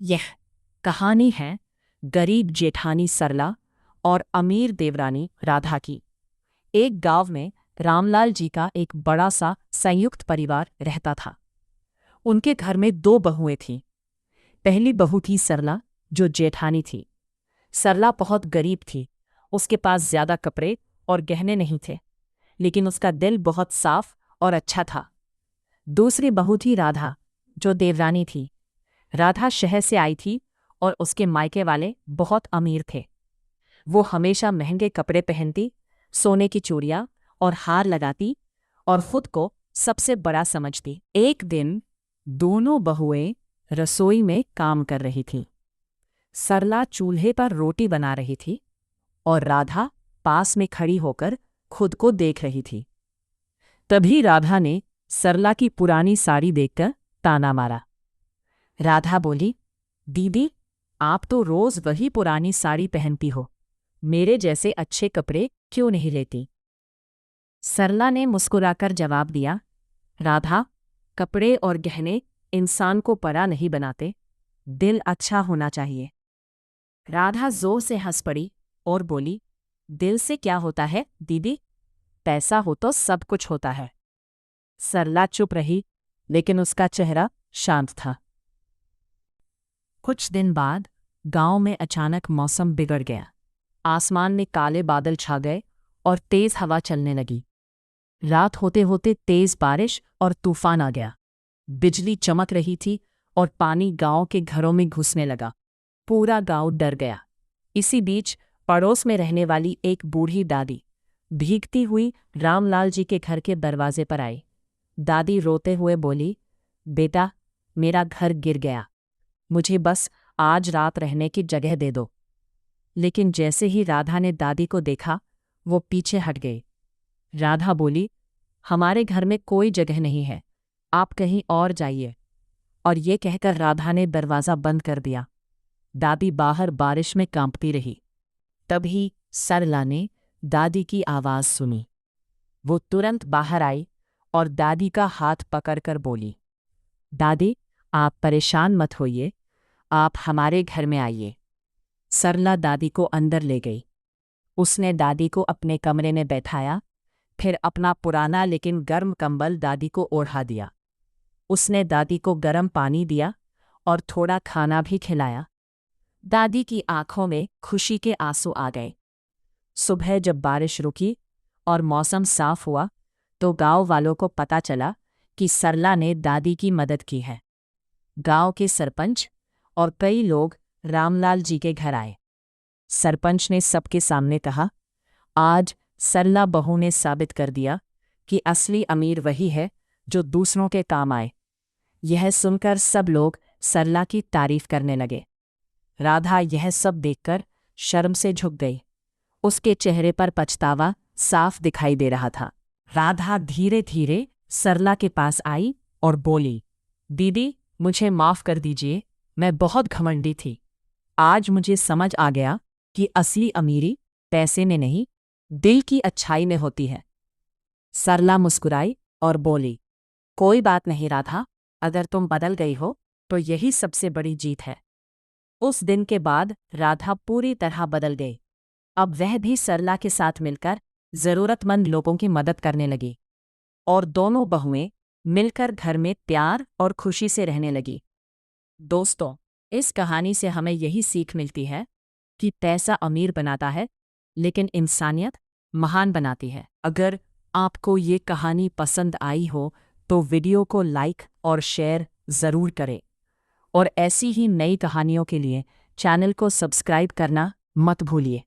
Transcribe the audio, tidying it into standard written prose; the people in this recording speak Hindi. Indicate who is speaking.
Speaker 1: यह कहानी है गरीब जेठानी सरला और अमीर देवरानी राधा की। एक गांव में रामलाल जी का एक बड़ा सा संयुक्त परिवार रहता था। उनके घर में दो बहुएं थीं। पहली बहू थी सरला, जो जेठानी थी। सरला बहुत गरीब थी। उसके पास ज्यादा कपड़े और गहने नहीं थे, लेकिन उसका दिल बहुत साफ और अच्छा था। दूसरी बहू थी राधा, जो देवरानी थी। राधा शहर से आई थी और उसके मायके वाले बहुत अमीर थे। वो हमेशा महंगे कपड़े पहनती, सोने की चूड़ियां और हार लगाती और खुद को सबसे बड़ा समझती। एक दिन दोनों बहुएं रसोई में काम कर रही थीं। सरला चूल्हे पर रोटी बना रही थी और राधा पास में खड़ी होकर खुद को देख रही थी। तभी राधा ने सरला की पुरानी साड़ी देखकर ताना मारा। राधा बोली, दीदी, आप तो रोज वही पुरानी साड़ी पहनती हो, मेरे जैसे अच्छे कपड़े क्यों नहीं लेती? सरला ने मुस्कुराकर जवाब दिया, राधा, कपड़े और गहने इंसान को परा नहीं बनाते, दिल अच्छा होना चाहिए। राधा जोर से हंस पड़ी और बोली, दिल से क्या होता है दीदी? पैसा हो तो सब कुछ होता है। सरला चुप रही, लेकिन उसका चेहरा शांत था। कुछ दिन बाद गांव में अचानक मौसम बिगड़ गया। आसमान में काले बादल छा गए और तेज हवा चलने लगी। रात होते होते तेज बारिश और तूफान आ गया। बिजली चमक रही थी और पानी गांव के घरों में घुसने लगा। पूरा गांव डर गया। इसी बीच पड़ोस में रहने वाली एक बूढ़ी दादी भीगती हुई रामलाल जी के घर के दरवाजे पर आई। दादी रोते हुए बोली, बेटा, मेरा घर गिर गया, मुझे बस आज रात रहने की जगह दे दो। लेकिन जैसे ही राधा ने दादी को देखा, वो पीछे हट गई। राधा बोली, हमारे घर में कोई जगह नहीं है, आप कहीं और जाइए। और ये कहकर राधा ने दरवाज़ा बंद कर दिया। दादी बाहर बारिश में कांपती रही। तभी सरला ने दादी की आवाज़ सुनी। वो तुरंत बाहर आई और दादी का हाथ पकड़कर बोली, दादी, आप परेशान मत होइए, आप हमारे घर में आइए। सरला दादी को अंदर ले गई। उसने दादी को अपने कमरे में बैठाया, फिर अपना पुराना लेकिन गर्म कंबल दादी को ओढ़ा दिया। उसने दादी को गर्म पानी दिया और थोड़ा खाना भी खिलाया। दादी की आंखों में खुशी के आंसू आ गए। सुबह जब बारिश रुकी और मौसम साफ हुआ, तो गांव वालों को पता चला कि सरला ने दादी की मदद की है। गांव के सरपंच और कई लोग रामलाल जी के घर आए। सरपंच ने सबके सामने कहा, आज सरला बहू ने साबित कर दिया कि असली अमीर वही है जो दूसरों के काम आए। यह सुनकर सब लोग सरला की तारीफ करने लगे। राधा यह सब देखकर शर्म से झुक गई। उसके चेहरे पर पछतावा साफ दिखाई दे रहा था। राधा धीरे धीरे सरला के पास आई और बोली, दीदी, मुझे माफ़ कर दीजिए, मैं बहुत घमंडी थी। आज मुझे समझ आ गया कि असली अमीरी पैसे में नहीं, दिल की अच्छाई में होती है। सरला मुस्कुराई और बोली, कोई बात नहीं राधा, अगर तुम बदल गई हो तो यही सबसे बड़ी जीत है। उस दिन के बाद राधा पूरी तरह बदल गई। अब वह भी सरला के साथ मिलकर जरूरतमंद लोगों की मदद करने लगी और दोनों बहुएं मिलकर घर में प्यार और खुशी से रहने लगी। दोस्तों, इस कहानी से हमें यही सीख मिलती है कि पैसा अमीर बनाता है, लेकिन इंसानियत महान बनाती है। अगर आपको ये कहानी पसंद आई हो तो वीडियो को लाइक और शेयर ज़रूर करें, और ऐसी ही नई कहानियों के लिए चैनल को सब्सक्राइब करना मत भूलिए।